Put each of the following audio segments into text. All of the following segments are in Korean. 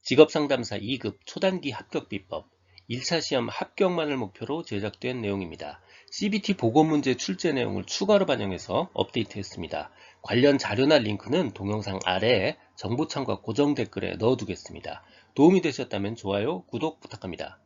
직업상담사 2급 초단기 합격 비법 1차 시험 합격만을 목표로 제작된 내용입니다. CBT 보고문제 출제 내용을 추가로 반영해서 업데이트했습니다. 관련 자료나 링크는 동영상 아래에 정보창과 고정 댓글에 넣어두겠습니다. 도움이 되셨다면 좋아요, 구독 부탁합니다.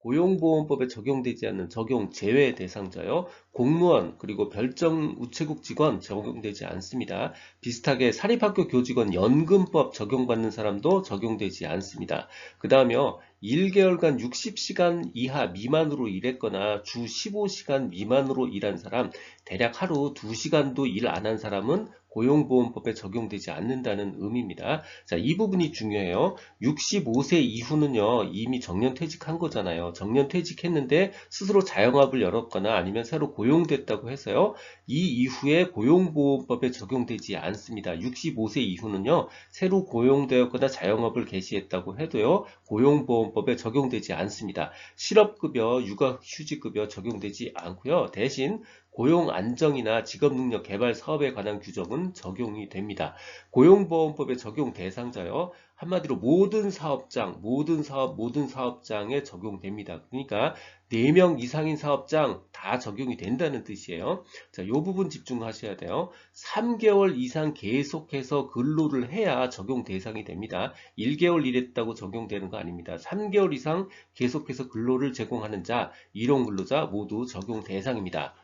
고용보험법에 적용되지 않는 적용 제외 대상자요. 공무원 그리고 별정 우체국 직원 적용되지 않습니다. 비슷하게 사립학교 교직원 연금법 적용받는 사람도 적용되지 않습니다. 그 다음에요. 1개월간 60시간 이하 미만으로 일했거나 주 15시간 미만으로 일한 사람, 대략 하루 2시간도 일 안 한 사람은 고용보험법에 적용되지 않는다는 의미입니다. 자, 이 부분이 중요해요. 65세 이후는요, 이미 정년퇴직한 거잖아요. 정년퇴직했는데 스스로 자영업을 열었거나 아니면 새로 고용됐다고 해서요, 이 이후에 고용보험법에 적용되지 않습니다. 65세 이후는요, 새로 고용되었거나 자영업을 개시했다고 해도요, 고용보험법에 적용되지 않습니다. 실업급여, 육아휴직급여 적용되지 않고요. 대신 고용안정이나 직업능력 개발 사업에 관한 규정은 적용이 됩니다. 고용보험법의 적용 대상자요. 한마디로 모든 사업장, 모든 사업, 모든 사업장에 적용됩니다. 그러니까 4명 이상인 사업장 다 적용이 된다는 뜻이에요. 자, 이 부분 집중하셔야 돼요. 3개월 이상 계속해서 근로를 해야 적용 대상이 됩니다. 1개월 일했다고 적용되는 거 아닙니다. 3개월 이상 계속해서 근로를 제공하는 자, 일용 근로자 모두 적용 대상입니다.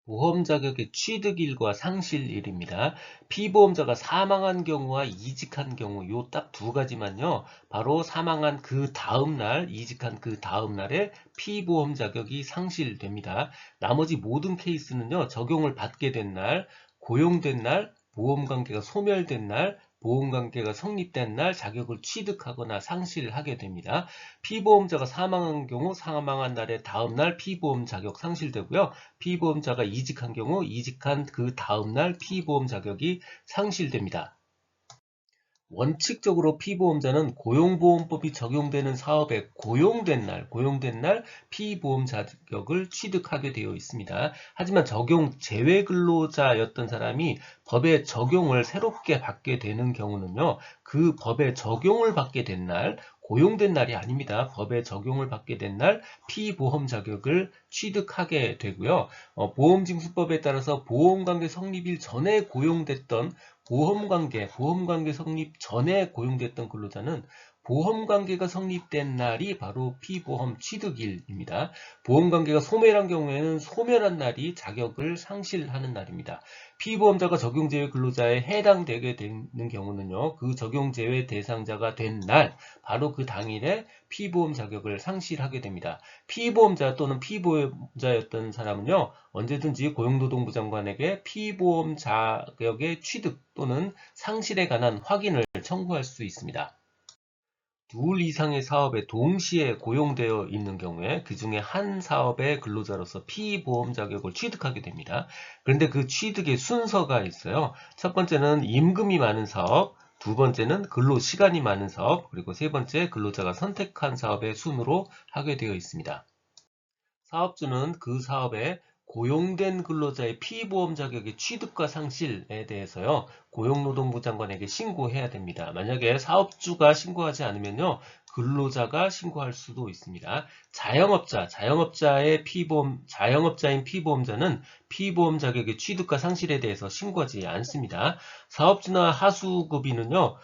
보험 자격의 취득일과 상실일입니다. 피보험자가 사망한 경우와 이직한 경우 요 딱 두 가지만요. 바로 사망한 그 다음날, 이직한 그 다음날에 피보험 자격이 상실됩니다. 나머지 모든 케이스는요. 적용을 받게 된 날, 고용된 날, 보험관계가 소멸된 날, 보험관계가 성립된 날 자격을 취득하거나 상실하게 됩니다. 피보험자가 사망한 경우 사망한 날의 다음날 피보험 자격 상실되고요. 피보험자가 이직한 경우 이직한 그 다음날 피보험 자격이 상실됩니다. 원칙적으로 피보험자는 고용보험법이 적용되는 사업에 고용된 날 피보험 자격을 취득하게 되어 있습니다. 하지만 적용 제외 근로자였던 사람이 법의 적용을 새롭게 받게 되는 경우는요. 그 법의 적용을 받게 된 날, 고용된 날이 아닙니다. 법의 적용을 받게 된 날 피보험 자격을 취득하게 되고요. 보험징수법에 따라서 보험관계 성립일 전에 고용됐던 보험관계 성립 전에 고용됐던 근로자는 보험관계가 성립된 날이 바로 피보험 취득일입니다. 보험관계가 소멸한 경우에는 소멸한 날이 자격을 상실하는 날입니다. 피보험자가 적용제외 근로자에 해당되게 되는 경우는요. 그 적용제외 대상자가 된 날, 바로 그 당일에 피보험 자격을 상실하게 됩니다. 피보험자 또는 피보험자였던 사람은요. 언제든지 고용노동부 장관에게 피보험 자격의 취득 또는 상실에 관한 확인을 청구할 수 있습니다. 둘 이상의 사업에 동시에 고용되어 있는 경우에 그 중에 한 사업의 근로자로서 피보험 자격을 취득하게 됩니다. 그런데 그 취득의 순서가 있어요. 첫 번째는 임금이 많은 사업, 두 번째는 근로시간이 많은 사업, 그리고 세 번째 근로자가 선택한 사업의 순으로 하게 되어 있습니다. 사업주는 그 사업에 고용된 근로자의 피보험 자격의 취득과 상실에 대해서요, 고용노동부 장관에게 신고해야 됩니다. 만약에 사업주가 신고하지 않으면요, 근로자가 신고할 수도 있습니다. 자영업자인 피보험자는 피보험 자격의 취득과 상실에 대해서 신고하지 않습니다. 사업주나 하수급인은요,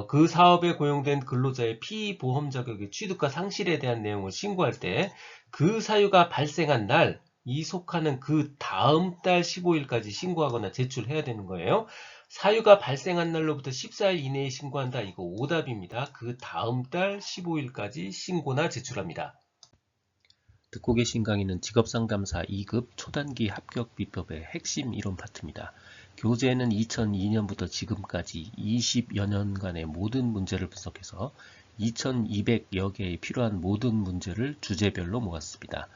그 사업에 고용된 근로자의 피보험 자격의 취득과 상실에 대한 내용을 신고할 때 그 사유가 발생한 날, 이 속하는 그 다음 달 15일까지 신고하거나 제출해야 되는 거예요. 사유가 발생한 날로부터 14일 이내에 신고한다. 이거 오답입니다. 그 다음 달 15일까지 신고나 제출합니다. 듣고 계신 강의는 직업상담사 2급 초단기 합격 비법의 핵심 이론 파트입니다. 교재에는 2002년부터 지금까지 20여 년간의 모든 문제를 분석해서 2200여 개의 필요한 모든 문제를 주제별로 모았습니다.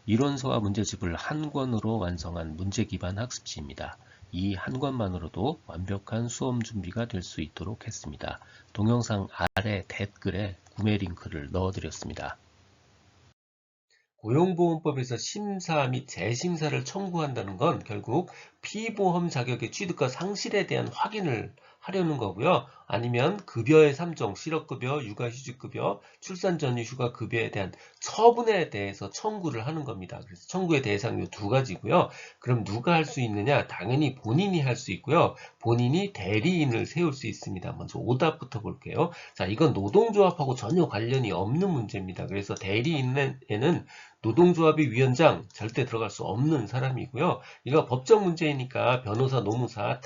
이론서와 문제집을 한 권으로 완성한 문제 기반 학습지입니다. 이 한 권만으로도 완벽한 수험 준비가 될 수 있도록 했습니다. 동영상 아래 댓글에 구매 링크를 넣어드렸습니다. 고용보험법에서 심사 및 재심사를 청구한다는 건 결국 피보험 자격의 취득과 상실에 대한 확인을 하려는 거고요. 아니면 급여의 3종, 실업급여, 육아휴직급여, 출산전휴휴가급여에 대한 처분에 대해서 청구를 하는 겁니다. 그래서 청구의 대상이 두 가지고요. 그럼 누가 할 수 있느냐? 당연히 본인이 할 수 있고요. 본인이 대리인을 세울 수 있습니다. 먼저 오답부터 볼게요. 자, 이건 노동조합하고 전혀 관련이 없는 문제입니다. 그래서 대리인에는 노동조합의 위원장 절대 들어갈 수 없는 사람이고요. 이거 법적 문제이니까 변호사, 노무사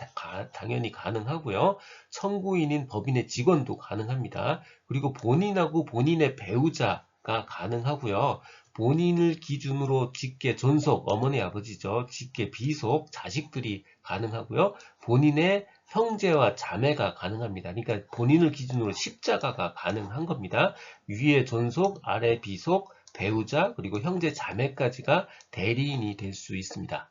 당연히 가능하고요. 청구인인 법인의 직원도 가능합니다. 그리고 본인하고 본인의 배우자가 가능하고요. 본인을 기준으로 직계, 존속, 어머니, 아버지죠. 직계, 비속, 자식들이 가능하고요. 본인의 형제와 자매가 가능합니다. 그러니까 본인을 기준으로 십자가가 가능한 겁니다. 위에 존속, 아래 비속, 배우자, 그리고 형제 자매까지가 대리인이 될 수 있습니다.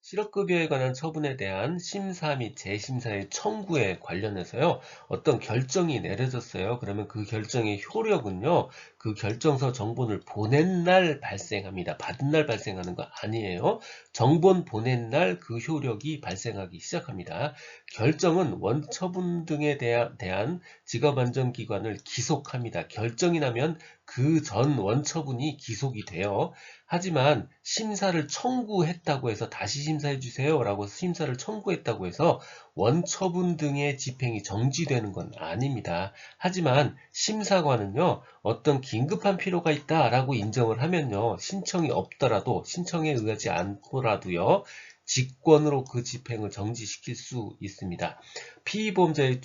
실업급여에 관한 처분에 대한 심사 및 재심사의 청구에 관련해서요, 어떤 결정이 내려졌어요. 그러면 그 결정의 효력은요, 그 결정서 정본을 보낸 날 발생합니다. 받은 날 발생하는 거 아니에요. 정본 보낸 날 그 효력이 발생하기 시작합니다. 결정은 원처분 등에 대한 직업안전기관을 기속합니다. 결정이 나면 그 전 원처분이 기속이 돼요. 하지만 심사를 청구했다고 해서 다시 심사해 주세요 라고 심사를 청구했다고 해서 원처분 등의 집행이 정지되는 건 아닙니다. 하지만 심사관은요, 어떤 긴급한 필요가 있다라고 인정을 하면요, 신청이 없더라도, 신청에 의하지 않더라도요, 직권으로 그 집행을 정지시킬 수 있습니다. 피의보험자의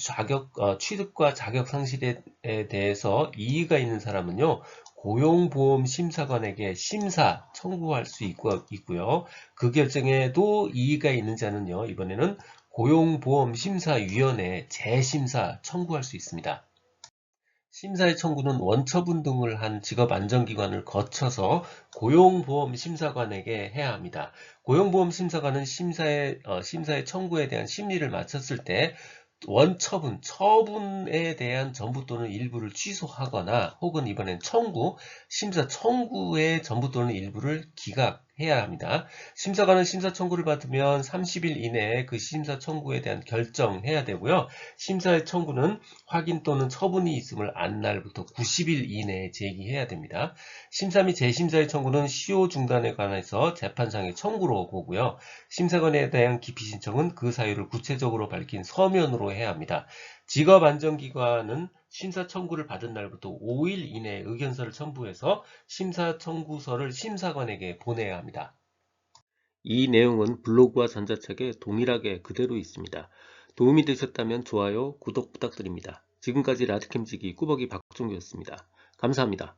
취득과 자격 상실에 대해서 이의가 있는 사람은요, 고용보험심사관에게 심사 청구할 수 있고요. 그 결정에도 이의가 있는 자는요, 이번에는 고용보험심사위원회에 재심사 청구할 수 있습니다. 심사의 청구는 원처분 등을 한 직업안전기관을 거쳐서 고용보험심사관에게 해야 합니다. 고용보험심사관은 심사의 청구에 대한 심리를 마쳤을 때 처분에 대한 전부 또는 일부를 취소하거나 혹은 이번엔 심사 청구의 전부 또는 일부를 기각해야 합니다. 심사관은 심사 청구를 받으면 30일 이내에 그 심사 청구에 대한 결정해야 되고요. 심사의 청구는 확인 또는 처분이 있음을 안 날부터 90일 이내에 제기해야 됩니다. 심사 및 재심사의 청구는 시효 중단에 관해서 재판상의 청구로 보고요. 심사관에 대한 기피 신청은 그 사유를 구체적으로 밝힌 서면으로 해야 합니다. 직업안전기관은 심사 청구를 받은 날부터 5일 이내에 의견서를 첨부해서 심사 청구서를 심사관에게 보내야 합니다. 이 내용은 블로그와 전자책에 동일하게 그대로 있습니다. 도움이 되셨다면 좋아요, 구독 부탁드립니다. 지금까지 라디캠지기 꾸벅이 박종규였습니다. 감사합니다.